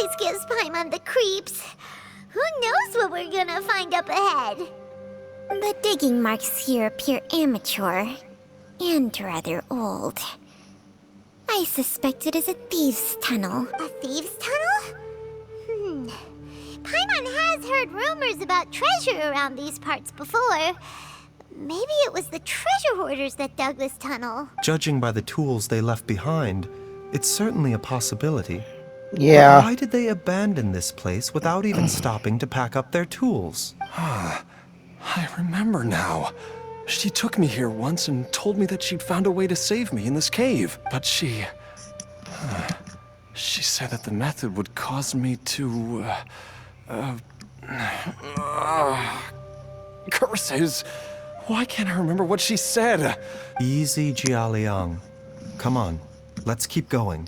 place gives Paimon the creeps. Who knows what we're gonna find up ahead? The digging marks here appear amateur and rather old. I suspect it is a thieves' tunnel. A thieves' tunnel? Paimon has heard rumors about treasure around these parts before. Maybe it was the treasure hoarders that dug this tunnel. Judging by the tools they left behind, it's certainly a possibility. Yeah. But why did they abandon this place without even stopping to pack up their tools? I remember now. She took me here once and told me that she'd found a way to save me in this cave. But she said that the method would cause me to, curses. Why can't I remember what she said? Easy, Jialiang. Come on, let's keep going.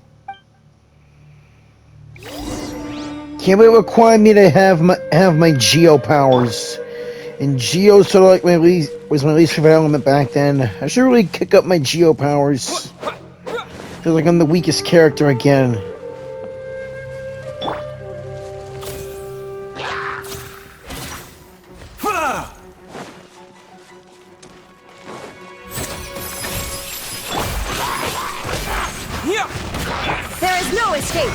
Can't it require me to have my Geo powers? And Geo sort of like was my least favorite element back then. I should really kick up my Geo powers. Feel like I'm the weakest character again. There is no escape!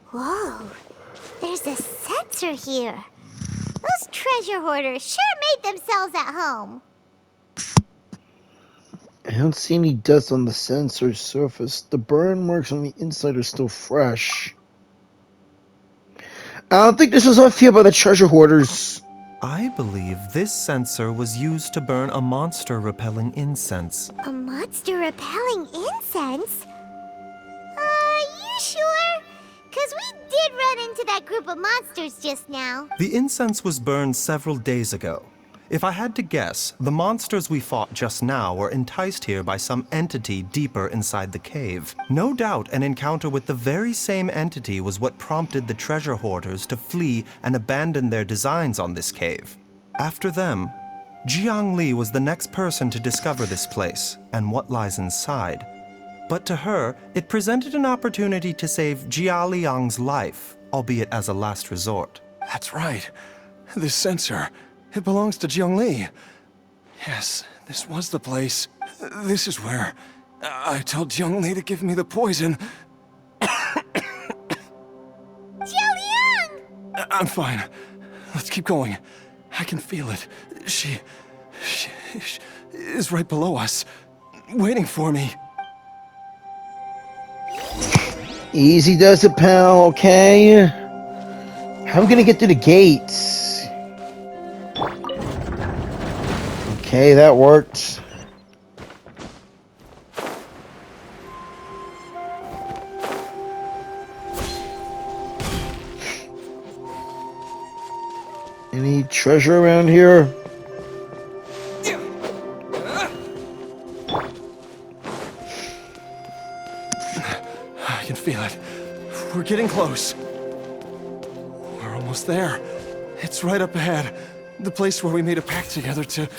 Whoa, there's a sensor here. Those treasure hoarders sure made themselves at home. I don't see any dust on the sensor surface. The burn marks on the inside are still fresh. I don't think this was left here by the treasure hoarders. I believe this sensor was used to burn a monster repelling incense. A monster repelling incense? Are you sure? 'Cause we did run into that group of monsters just now. The incense was burned several days ago. If I had to guess, the monsters we fought just now were enticed here by some entity deeper inside the cave. No doubt an encounter with the very same entity was what prompted the treasure hoarders to flee and abandon their designs on this cave. After them, Jiang Li was the next person to discover this place and what lies inside. But to her, it presented an opportunity to save Jia Liang's life, albeit as a last resort. That's right. This sensor, it belongs to Jiangli. Yes, this was the place. This is where I told Jiangli to give me the poison. Jialiang! I'm fine. Let's keep going. I can feel it. She is right below us, waiting for me. Easy does it, pal, okay? How are we gonna get to the gates? Okay, that worked. Any treasure around here? I can feel it. We're getting close. We're almost there. It's right up ahead. The place where we made a pact together to...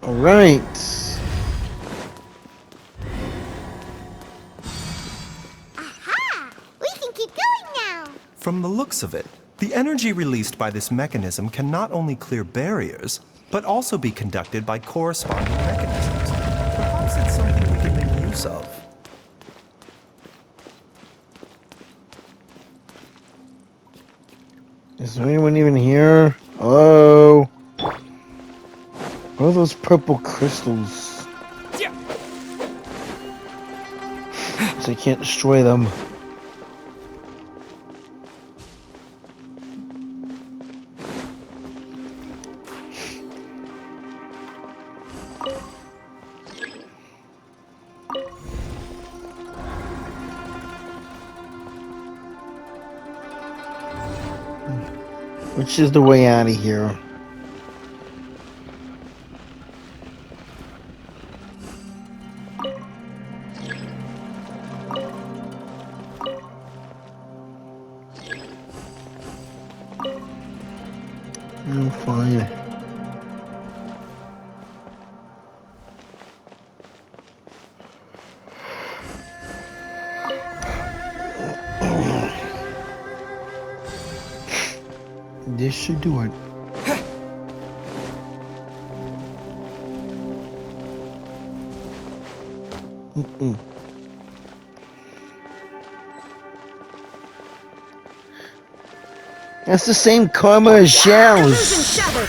All right. Aha! We can keep going now. From the looks of it, the energy released by this mechanism can not only clear barriers, but also be conducted by corresponding mechanisms. Perhaps it's something we can make use of. Is there anyone even here? Hello? What are those purple crystals? So I can't destroy them. Which is the way out of here? I'm fine. This should do it. That's the same karma as Illusion Xiao's. shattered.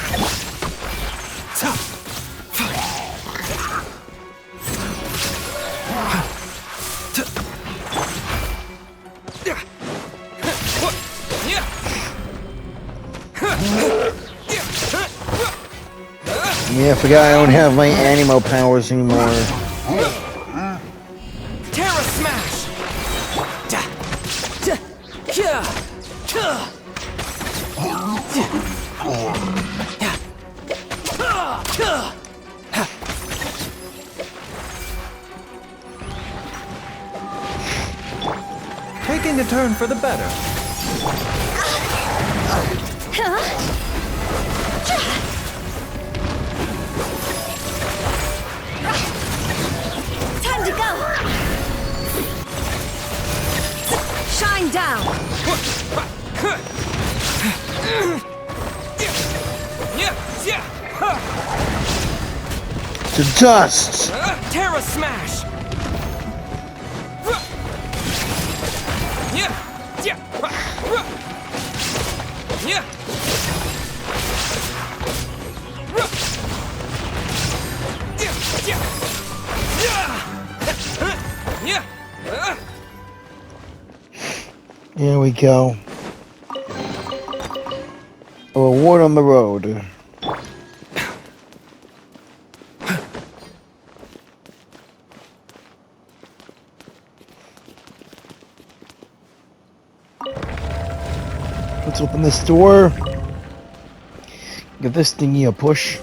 Yeah, I forgot I don't have my animal powers anymore. Terra Smash! Taking a turn for the better. Time to go. Shine down. To dust! Terra Smash! Here we go. A reward on the road. Let's open this door. Give this thingy a push.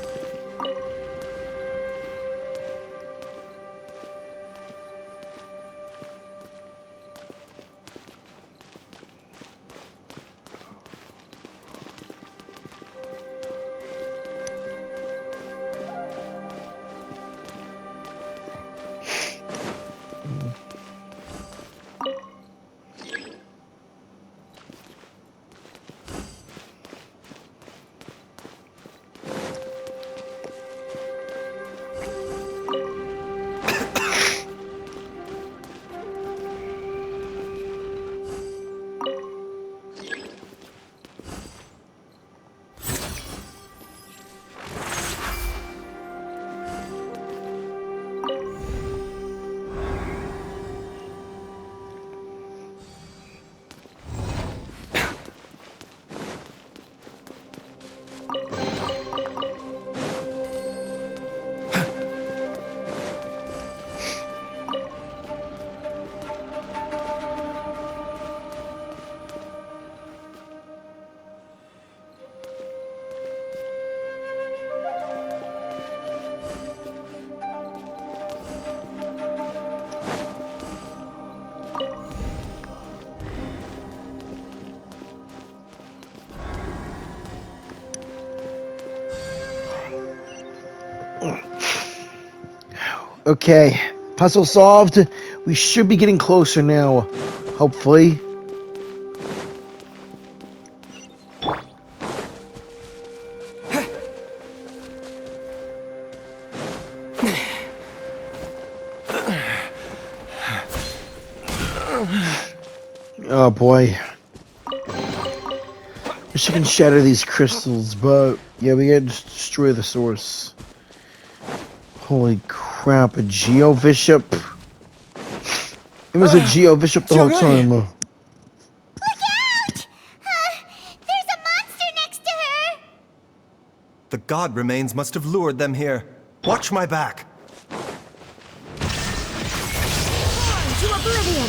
Okay, puzzle solved. We should be getting closer now, hopefully. Oh boy. Wish I can shatter these crystals, but yeah, we gotta destroy the source. Holy crap, a Geo Bishop? It was a Geo Bishop the whole time. Look out! There's a monster next to her. The god remains must have lured them here. Watch my back. To oblivion.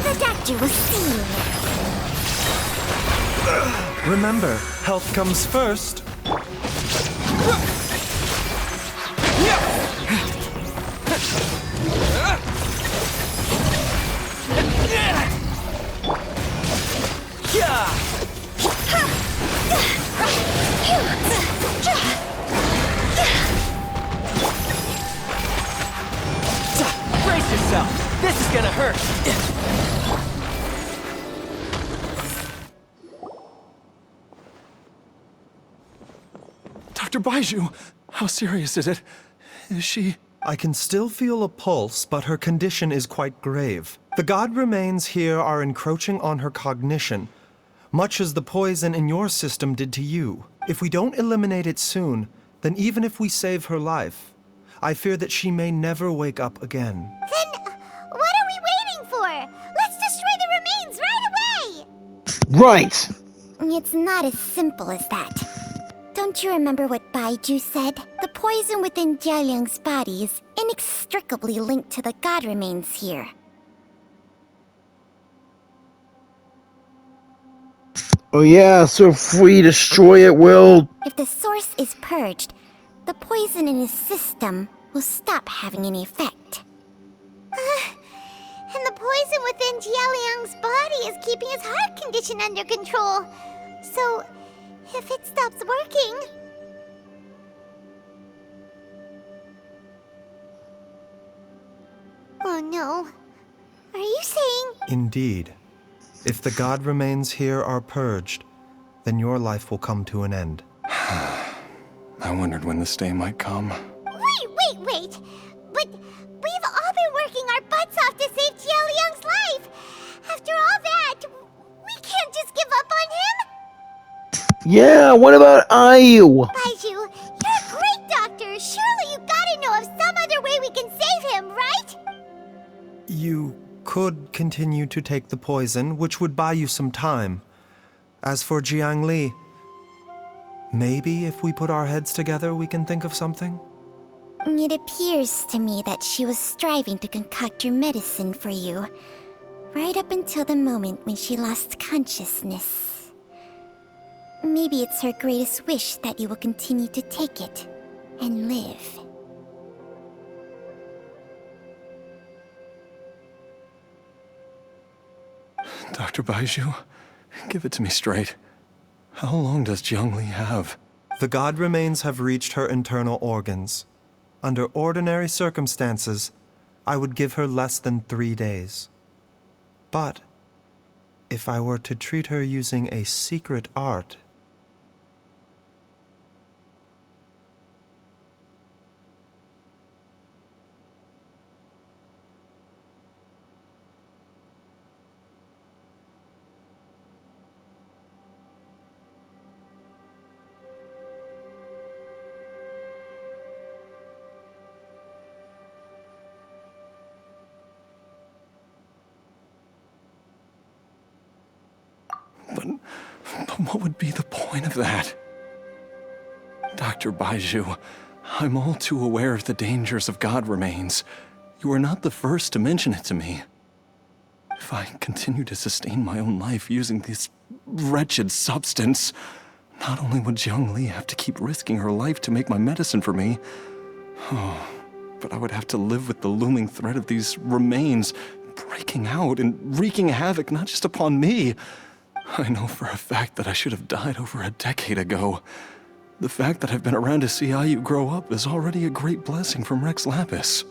The doctor was seeing. Remember, health comes first. Brace yourself. This is gonna hurt. Dr. Baizhu, how serious is it? Is she... I can still feel a pulse, but her condition is quite grave. The god remains here are encroaching on her cognition, much as the poison in your system did to you. If we don't eliminate it soon, then even if we save her life, I fear that she may never wake up again. Then what are we waiting for? Let's destroy the remains right away! Right! It's not as simple as that. Don't you remember what Baizhu said? The poison within Jialiang's body is inextricably linked to the god remains here. Oh yeah, so if we destroy it, well... If the source is purged, the poison in his system will stop having any effect. And the poison within Jialiang's body is keeping his heart condition under control. So, if it stops working... Oh no. Are you saying... Indeed. If the god remains here are purged, then your life will come to an end. I wondered when this day might come. Wait! But we've all been working our butts off to save Jialiang's life! After all that, we can't just give up on him! Yeah, what about Ayu? Baizhu, you're a great doctor! Surely you gotta know of some other way we can save him, right? You could continue to take the poison, which would buy you some time. As for Jiang Li, maybe if we put our heads together, we can think of something? It appears to me that she was striving to concoct your medicine for you, right up until the moment when she lost consciousness. Maybe it's her greatest wish that you will continue to take it and live. Dr. Baizhu, give it to me straight. How long does Jiangli have? The god remains have reached her internal organs. Under ordinary circumstances, I would give her less than 3 days. But if I were to treat her using a secret art... But what would be the point of that? Dr. Baizhu, I'm all too aware of the dangers of god remains. You are not the first to mention it to me. If I continue to sustain my own life using this wretched substance, not only would Jiang Li have to keep risking her life to make my medicine for me, but I would have to live with the looming threat of these remains breaking out and wreaking havoc not just upon me. I know for a fact that I should have died over a decade ago. The fact that I've been around to see Ayu grow up is already a great blessing from Rex Lapis.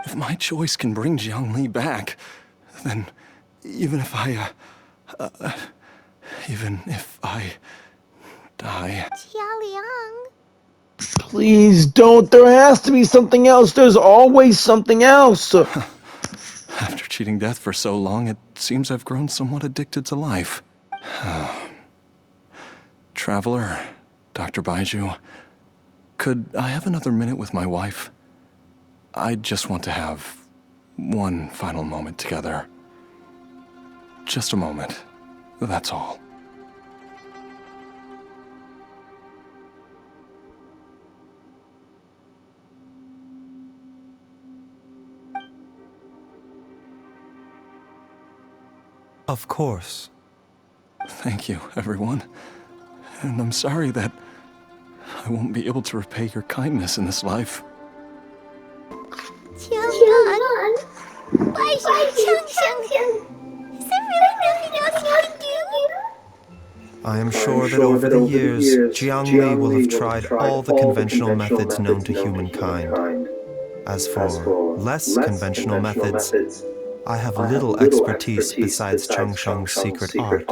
If my choice can bring Jiangli back, then even if I die... Jialiang. Please don't. There has to be something else. There's always something else. After cheating death for so long, it seems I've grown somewhat addicted to life. Traveler, Dr. Baizhu, could I have another minute with my wife? I just want to have one final moment together. Just a moment. That's all. Of course. Thank you, everyone. And I'm sorry that I won't be able to repay your kindness in this life. Jialiang. Baizhu, Changcheng. Is there really nothing else you can do? I am sure that over the years, Jiangli will have tried all the conventional methods known to humankind. As for less conventional methods, I have little expertise besides Changsheng's secret art.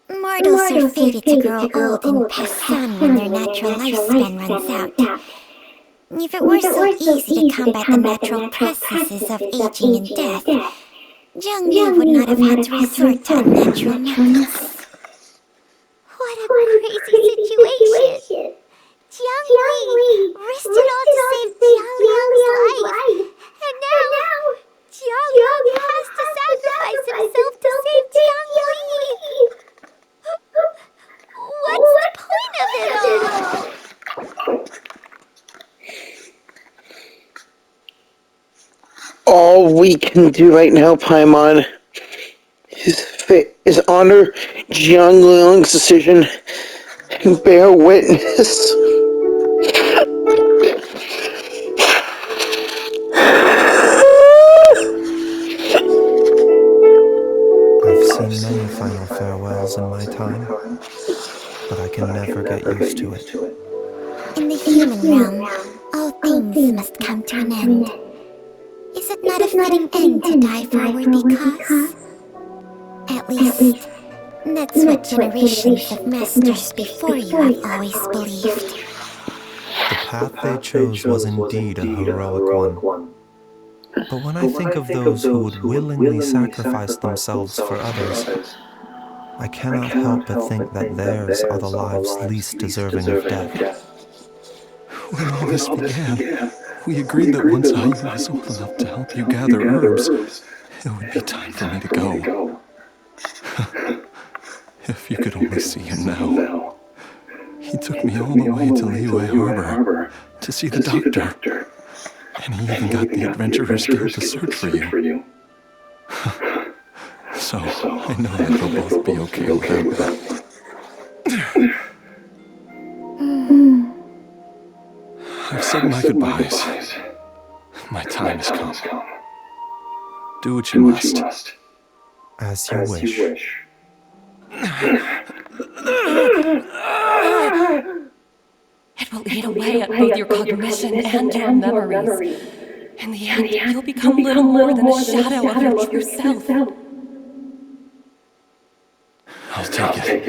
Mortals are fated to grow old and pass on when their natural lifespan runs out. If it were so easy to combat the natural processes of aging and death, Jiangli would not have had to resort to unnatural methods. What a crazy situation! Jiangli risked it all to save Jialiang's life, and now Jialiang has to sacrifice himself to save Jiangli! What's the point of it all? All we can do right now, Paimon, is honor Jiang Liang's decision and bear witness. I've seen many final farewells in my time, but I can never get used to it. In the human realm, all things must come to an end. Is it not a fitting end to die for a worthy cause? At least, that's what generations of masters before you have always believed. The path they chose was indeed a heroic one. But when I think of those who would willingly sacrifice themselves for others, I cannot help but think that theirs are the lives least deserving of death. When all this began, we agreed that once I was old enough to help you gather herbs, it would be time for me to go. If you could only see him now. He took me all the way to Liyue Harbor to see the doctor. And he even got the Adventurers Guild to search for you. So, I know that they'll both be okay without me. I've said my goodbyes. My time has come. Do what you must. As you wish. It will eat away at both your cognition and your memories. In the end, you'll become little more than a shadow of your true self. I'll take it.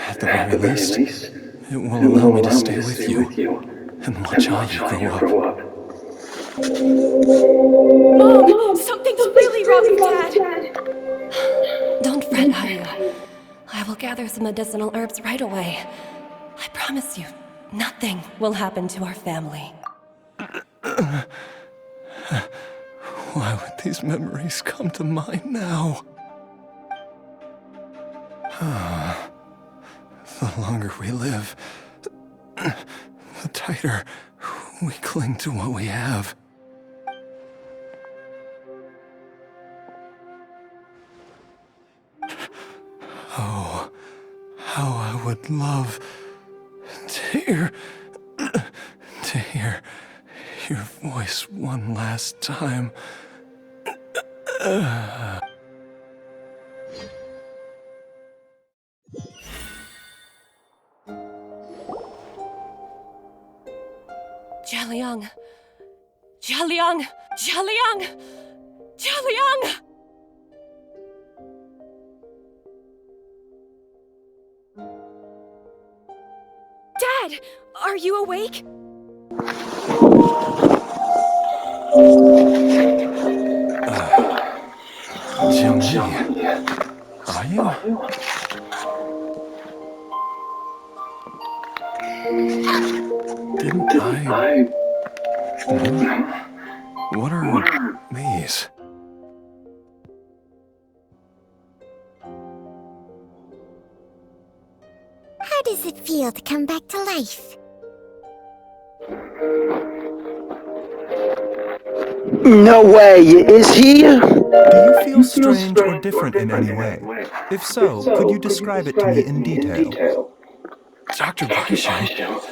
At the very least, it will allow me to stay with you and watch how you grow up. Mom, something's really wrong with Dad. Don't fret, Arya. I will gather some medicinal herbs right away. I promise you, nothing will happen to our family. Why would these memories come to mind now? The longer we live, the tighter we cling to what we have. Oh, how I would love to hear your voice one last time. Jialiang, Jialiang! Jialiang! Jialiang! Dad, are you awake? Jiangli, are you? Didn't I... What are these? How does it feel to come back to life? No way, is he? Do you feel strange or different in any way? If so, could you describe it to me in detail? Dr. Baizhu,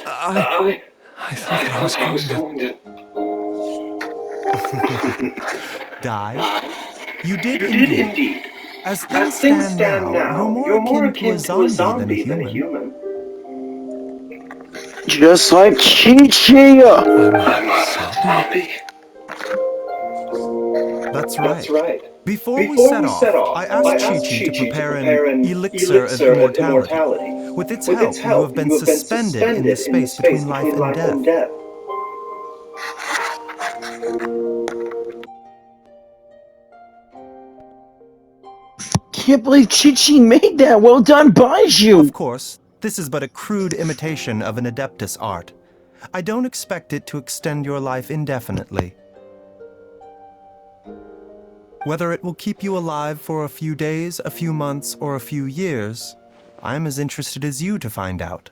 I thought that I was going to... Die? You did indeed. As things stand now, you're more akin to a zombie than a human. Just like Chi-Chi. That's right. Before we set off, I asked Chi-Chi to prepare an elixir of immortality. With its help, you have been suspended in the space between life and death. Can't believe Chi-Chi made that. Well done, Baizhu. Of course, this is but a crude imitation of an Adeptus art. I don't expect it to extend your life indefinitely. Whether it will keep you alive for a few days, a few months, or a few years, I'm as interested as you to find out.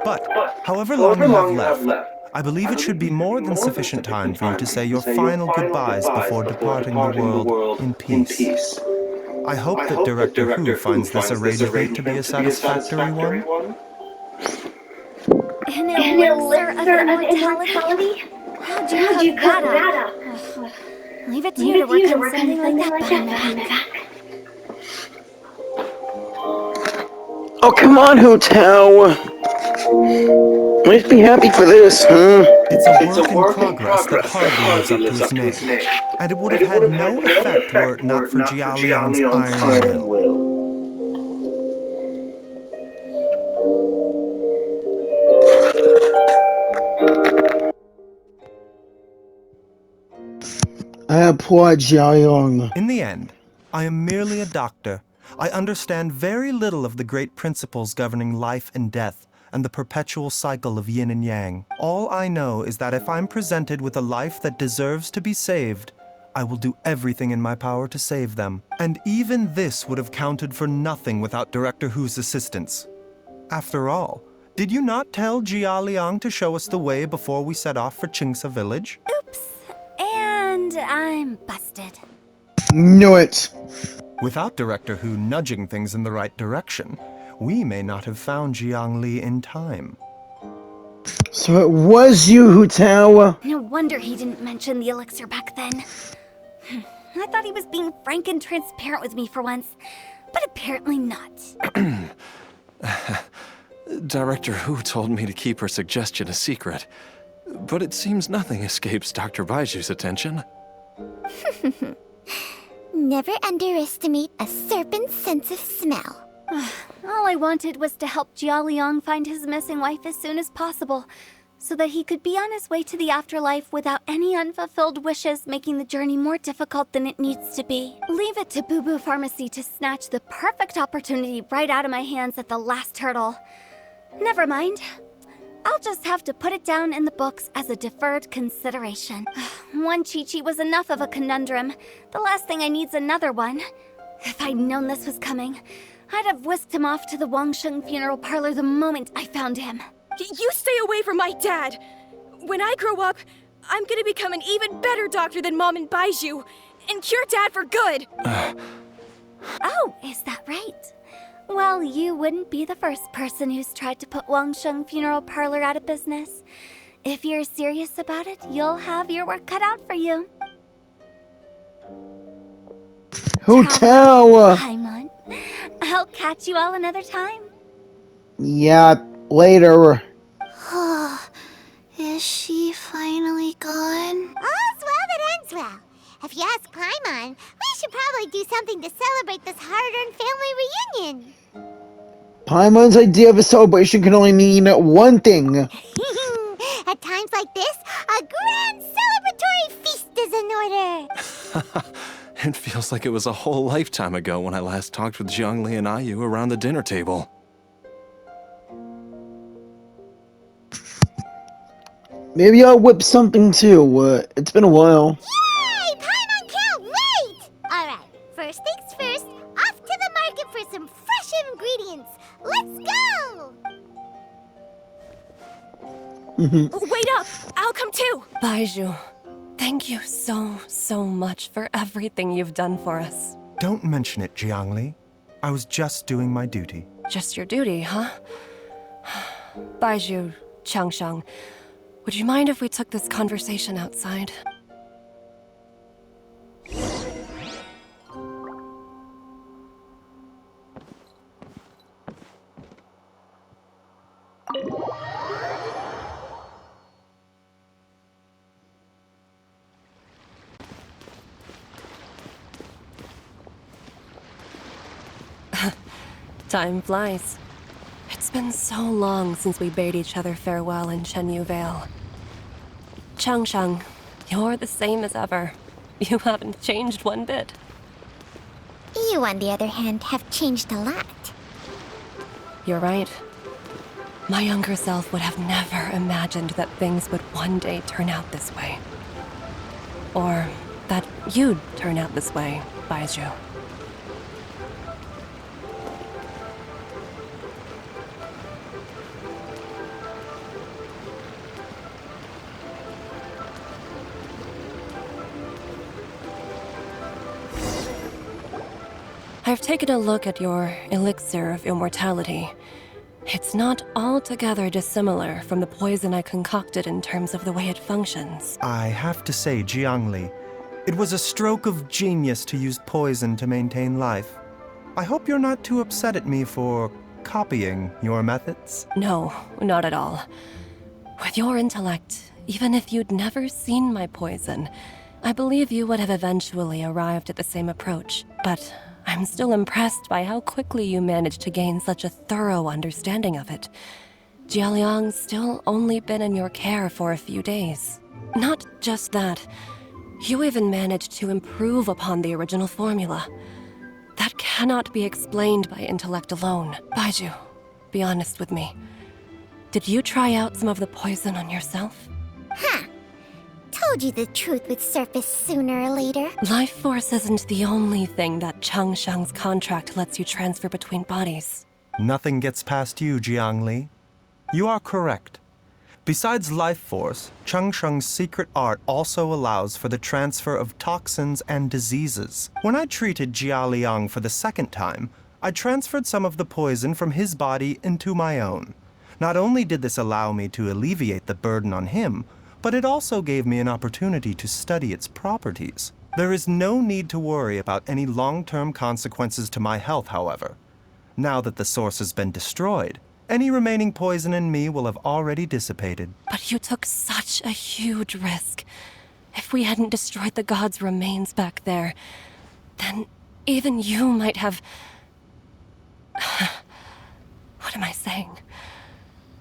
But, however long you have left, I believe it should be more than sufficient time for you to say your final goodbyes before departing the world in peace. I hope that Director Hu finds this arrangement to be a satisfactory one. An elixir of immortality? How'd you cook that up? Leave it to you to work on something like that behind my back. Oh, come on, Hu Tao. Let's be happy for this, huh? It's a work in progress that hardly lives up to its name, and it would have had no effect were it not for Jialiang's iron will. I applaud Jialiang. In the end, I am merely a doctor. I understand very little of the great principles governing life and death, and the perpetual cycle of yin and yang. All I know is that if I'm presented with a life that deserves to be saved, I will do everything in my power to save them. And even this would have counted for nothing without Director Hu's assistance. After all, did you not tell Jialiang to show us the way before we set off for Qingsa village? Oops. And I'm busted. Knew it. Without Director Hu nudging things in the right direction, we may not have found Jiangli in time. So it was you, Hu Tao. No wonder he didn't mention the elixir back then. I thought he was being frank and transparent with me for once, but apparently not. Director Hu told me to keep her suggestion a secret, but it seems nothing escapes Dr. Baizhu's attention. Never underestimate a serpent's sense of smell. All I wanted was to help Jialiang find his missing wife as soon as possible, so that he could be on his way to the afterlife without any unfulfilled wishes making the journey more difficult than it needs to be. Leave it to Boo Boo Pharmacy to snatch the perfect opportunity right out of my hands at the last hurdle. Never mind. I'll just have to put it down in the books as a deferred consideration. One Chi-Chi was enough of a conundrum. The last thing I need's another one. If I'd known this was coming, I'd have whisked him off to the Wangsheng funeral parlor the moment I found him. You stay away from my dad! When I grow up, I'm gonna become an even better doctor than Mom and Baizhu, and cure Dad for good! Oh, is that right? Well, you wouldn't be the first person who's tried to put Wangsheng Funeral Parlor out of business. If you're serious about it, you'll have your work cut out for you. Hu Tao. Paimon, I'll catch you all another time. Yeah, later. Is she finally gone? All's well that ends well. If you ask Paimon, we should probably do something to celebrate this hard-earned family reunion. Paimon's idea of a celebration can only mean one thing. At times like this, a grand celebratory feast is in order. It feels like it was a whole lifetime ago when I last talked with Zhongli and Ayu around the dinner table. Maybe I'll whip something too. It's been a while. Yay! Paimon can't wait! Alright, first things first, off to the market for some fresh ingredients. Let's go! Wait up! I'll come too! Baizhu, thank you so much for everything you've done for us. Don't mention it, Jiangli. I was just doing my duty. Just your duty, huh? Baizhu, Changsheng, would you mind if we took this conversation outside? Time flies. It's been so long since we bade each other farewell in Chenyu Vale. Changsheng, you're the same as ever. You haven't changed one bit. You, on the other hand, have changed a lot. You're right. My younger self would have never imagined that things would one day turn out this way. Or that you'd turn out this way, Baizhu. I've taken a look at your elixir of immortality. It's not altogether dissimilar from the poison I concocted in terms of the way it functions. I have to say, Jiangli, it was a stroke of genius to use poison to maintain life. I hope you're not too upset at me for copying your methods. No, not at all. With your intellect, even if you'd never seen my poison, I believe you would have eventually arrived at the same approach. But I'm still impressed by how quickly you managed to gain such a thorough understanding of it. Jialiang's still only been in your care for a few days. Not just that, you even managed to improve upon the original formula. That cannot be explained by intellect alone. Baizhu, be honest with me. Did you try out some of the poison on yourself? Huh. Told you the truth would surface sooner or later. Life force isn't the only thing that Changsheng's contract lets you transfer between bodies. Nothing gets past you, Jiangli. You are correct. Besides life force, Changsheng's secret art also allows for the transfer of toxins and diseases. When I treated Jia Liang for the second time, I transferred some of the poison from his body into my own. Not only did this allow me to alleviate the burden on him, but it also gave me an opportunity to study its properties. There is no need to worry about any long-term consequences to my health, however. Now that the source has been destroyed, any remaining poison in me will have already dissipated. But you took such a huge risk. If we hadn't destroyed the god's remains back there, then even you might have... What am I saying?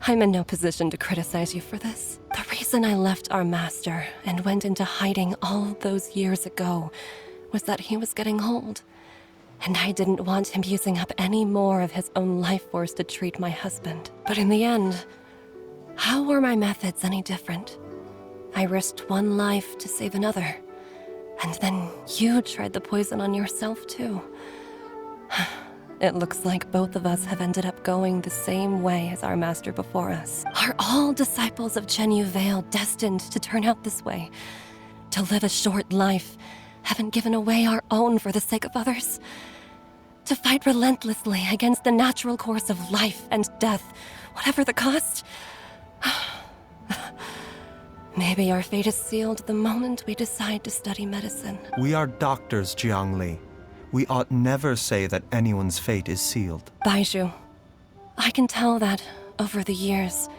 I'm in no position to criticize you for this. The reason I left our master and went into hiding all those years ago was that he was getting old. And I didn't want him using up any more of his own life force to treat my husband. But in the end, how were my methods any different? I risked one life to save another. And then you tried the poison on yourself too. It looks like both of us have ended up going the same way as our master before us. Are all disciples of Chenyu Vale destined to turn out this way? To live a short life, having given away our own for the sake of others? To fight relentlessly against the natural course of life and death, whatever the cost? Maybe our fate is sealed the moment we decide to study medicine. We are doctors, Jiangli. We ought never say that anyone's fate is sealed. Baizhu, I can tell that, over the years,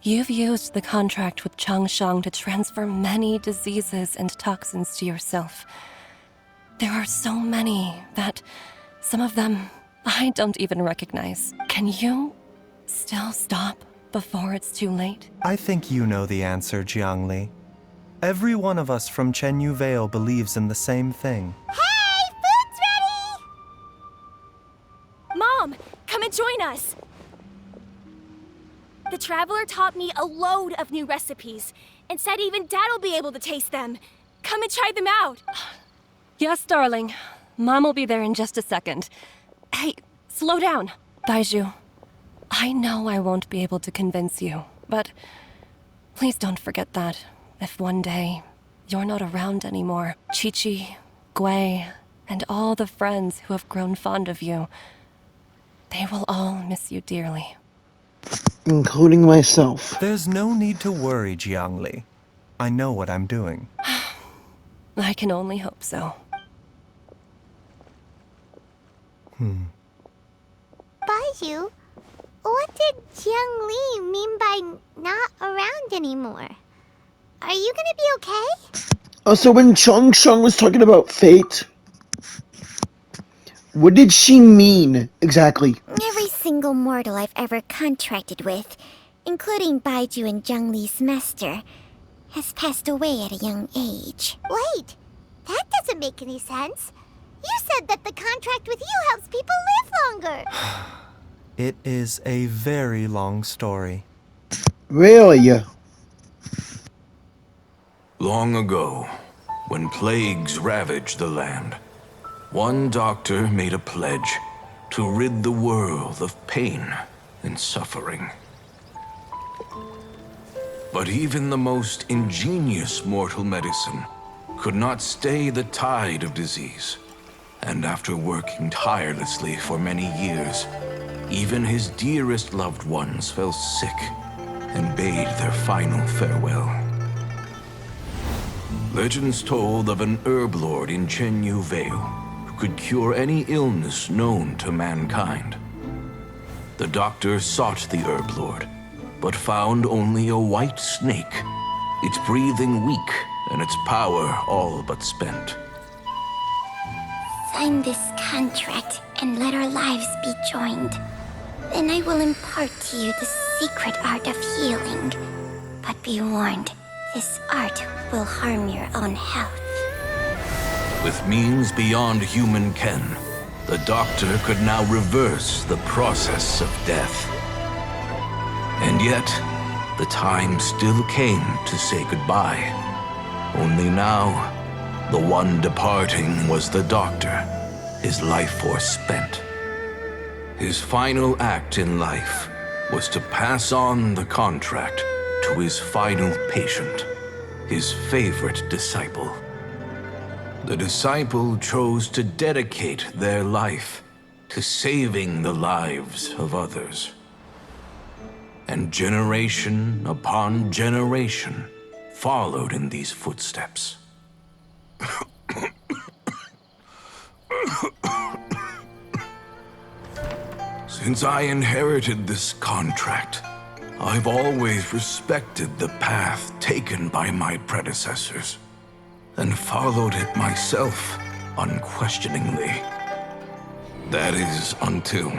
you've used the contract with Changshang to transfer many diseases and toxins to yourself. There are so many that some of them I don't even recognize. Can you still stop before it's too late? I think you know the answer, Jiangli. Every one of us from Chenyu Vale believes in the same thing. Hey, food's ready! Mom, come and join us. The Traveler taught me a load of new recipes and said even Dad'll be able to taste them. Come and try them out. Yes, darling. Mom will be there in just a second. Hey, slow down. Baizhu, I know I won't be able to convince you, but please don't forget that if one day you're not around anymore, Chi-Chi, Gui, and all the friends who have grown fond of you, they will all miss you dearly. Including myself. There's no need to worry, Jiangli. I know what I'm doing. I can only hope so. Baizhu, what did Jiang Li mean by not around anymore? Are you gonna be okay? So when Changshang was talking about fate, what did she mean exactly? Every single mortal I've ever contracted with, including Baizhu and Jiang Li's master, has passed away at a young age. Wait, that doesn't make any sense. You said that the contract with you helps people live longer. It is a very long story. Really? Long ago, when plagues ravaged the land, one doctor made a pledge to rid the world of pain and suffering. But even the most ingenious mortal medicine could not stay the tide of disease. And after working tirelessly for many years, even his dearest loved ones fell sick and bade their final farewell. Legends told of an herb lord in Chenyu Vale who could cure any illness known to mankind. The doctor sought the herb lord, but found only a white snake, its breathing weak and its power all but spent. Sign this contract and let our lives be joined. Then I will impart to you the secret art of healing. But be warned, this art will harm your own health. With means beyond human ken, the doctor could now reverse the process of death. And yet, the time still came to say goodbye. Only now, the one departing was the doctor, his life force spent. His final act in life was to pass on the contract to his final patient, his favorite disciple. The disciple chose to dedicate their life to saving the lives of others. And generation upon generation followed in these footsteps. Since I inherited this contract, I've always respected the path taken by my predecessors, and followed it myself unquestioningly. That is until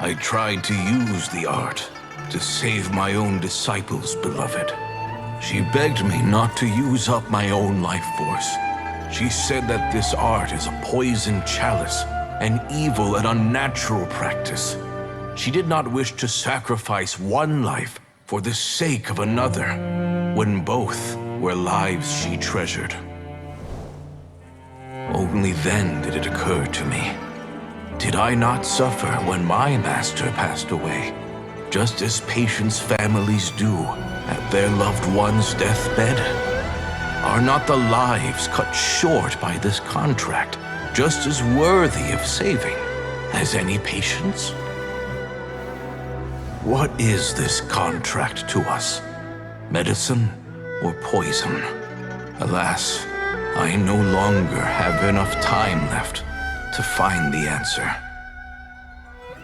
I tried to use the art to save my own disciple's beloved. She begged me not to use up my own life force. She said that this art is a poison chalice, an evil and unnatural practice. She did not wish to sacrifice one life for the sake of another, when both were lives she treasured. Only then did it occur to me. Did I not suffer when my master passed away, just as patients' families do at their loved one's deathbed? Are not the lives cut short by this contract just as worthy of saving as any patients? What is this contract to us? Medicine or poison? Alas, I no longer have enough time left. to find the answer.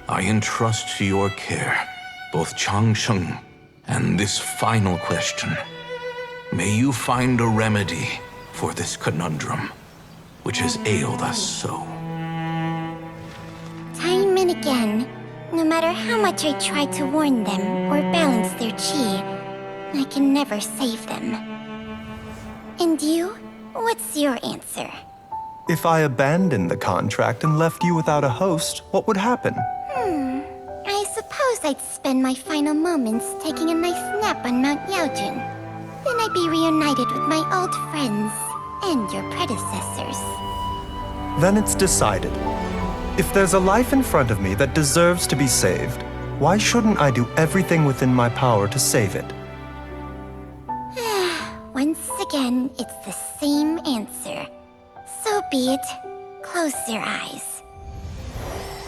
I entrust to your care both Changsheng and this final question. May you find a remedy for this conundrum, which has ailed us so. Time and again, no matter how much I try to warn them or balance their chi, I can never save them. And you? What's your answer? If I abandoned the contract and left you without a host, what would happen? I suppose I'd spend my final moments taking a nice nap on Mount Yaojun. Then I'd be reunited with my old friends and your predecessors. Then it's decided. If there's a life in front of me that deserves to be saved, why shouldn't I do everything within my power to save it? Once again, it's the same answer. So be it. Close your eyes.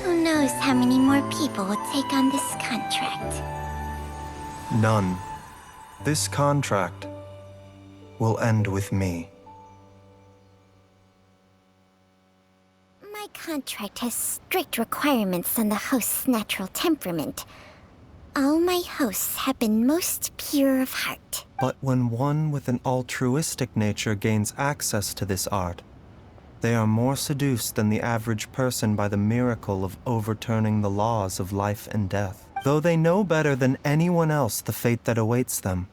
Who knows how many more people will take on this contract? None. This contract will end with me. My contract has strict requirements on the host's natural temperament. All my hosts have been most pure of heart. But when one with an altruistic nature gains access to this art, they are more seduced than the average person by the miracle of overturning the laws of life and death. Though they know better than anyone else the fate that awaits them,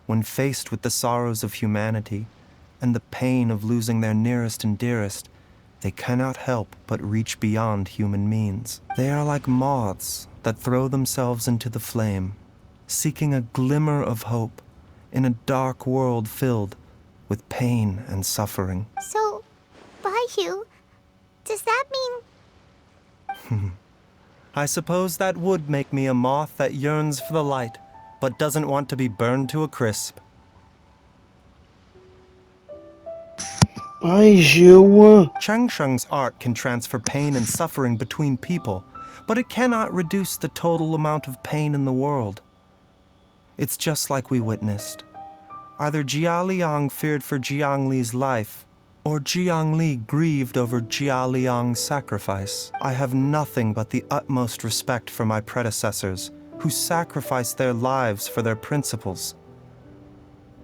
when faced with the sorrows of humanity and the pain of losing their nearest and dearest, they cannot help but reach beyond human means. They are like moths that throw themselves into the flame, seeking a glimmer of hope in a dark world filled with pain and suffering. So, Baizhu, does that mean... I suppose that would make me a moth that yearns for the light, but doesn't want to be burned to a crisp. Baizhu. Changsheng's art can transfer pain and suffering between people, but it cannot reduce the total amount of pain in the world. It's just like we witnessed. Either Jia Liang feared for Jiang Li's life, or Jiang Li grieved over Jia Liang's sacrifice. I have nothing but the utmost respect for my predecessors, who sacrificed their lives for their principles.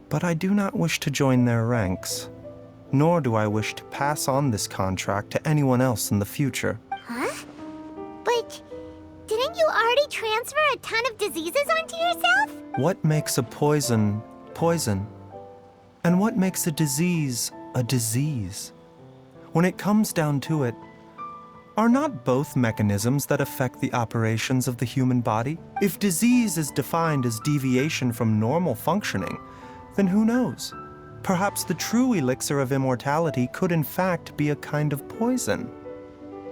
But I do not wish to join their ranks, nor do I wish to pass on this contract to anyone else in the future. Huh? But didn't you already transfer a ton of diseases onto yourself? What makes a poison, poison? And what makes a disease, a disease? When it comes down to it, are not both mechanisms that affect the operations of the human body? If disease is defined as deviation from normal functioning, then who knows? Perhaps the true elixir of immortality could in fact be a kind of poison.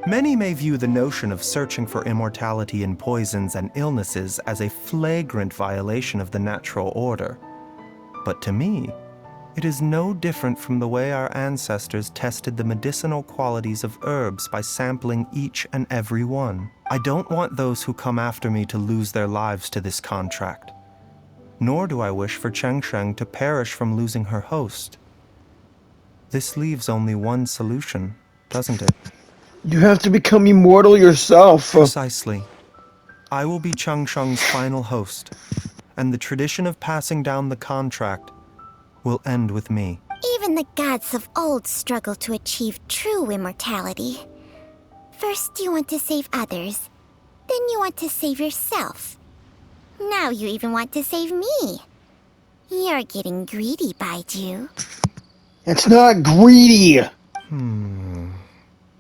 Many may view the notion of searching for immortality in poisons and illnesses as a flagrant violation of the natural order. But to me, it is no different from the way our ancestors tested the medicinal qualities of herbs by sampling each and every one. I don't want those who come after me to lose their lives to this contract. Nor do I wish for Changsheng to perish from losing her host. This leaves only one solution, doesn't it? You have to become immortal yourself. Precisely. I will be Changsheng's final host, and the tradition of passing down the contract will end with me. Even the gods of old struggle to achieve true immortality. First you want to save others, then you want to save yourself. Now you even want to save me. You're getting greedy, Baizhu. It's not greedy.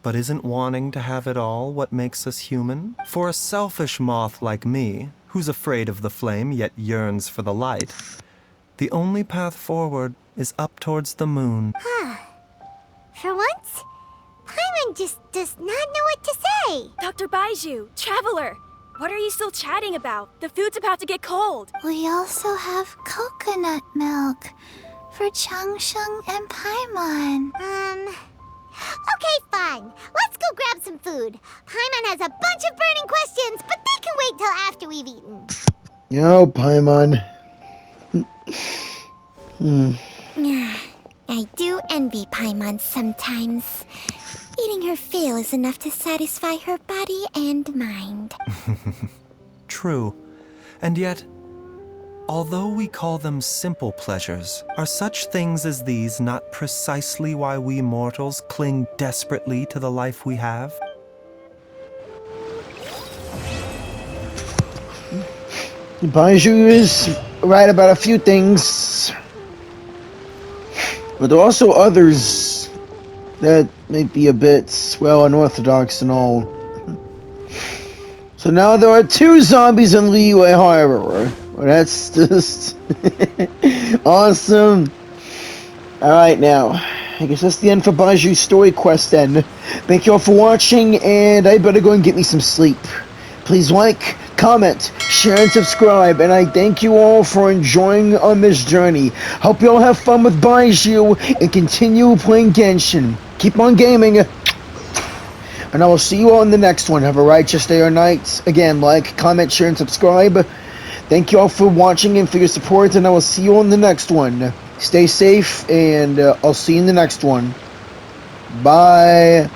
But isn't wanting to have it all what makes us human? For a selfish moth like me, who's afraid of the flame yet yearns for the light, the only path forward is up towards the moon. For once, Paimon just does not know what to say. Dr. Baizhu, Traveler, what are you still chatting about? The food's about to get cold. We also have coconut milk for Changsheng and Paimon. Okay, fine. Let's go grab some food. Paimon has a bunch of burning questions, but they can wait till after we've eaten. Yo, Paimon. I do envy Paimon sometimes. Eating her fill is enough to satisfy her body and mind. True. And yet, although we call them simple pleasures, are such things as these not precisely why we mortals cling desperately to the life we have? Baizhu is right about a few things, but there are also others that may be a bit, well, unorthodox and all. So now there are 2 zombies in Liyue, however. Well, that's just awesome. Alright, now, I guess that's the end for Baizhu's story quest then. Thank you all for watching, and I better go and get me some sleep. Please like, comment, share, and subscribe, and I thank you all for enjoying on this journey. Hope you all have fun with Baizhu and continue playing Genshin. Keep on gaming, and I will see you all in the next one. Have a righteous day or night. Again, like, comment, share, and subscribe. Thank you all for watching and for your support, and I will see you all in the next one. Stay safe, and I'll see you in the next one. Bye.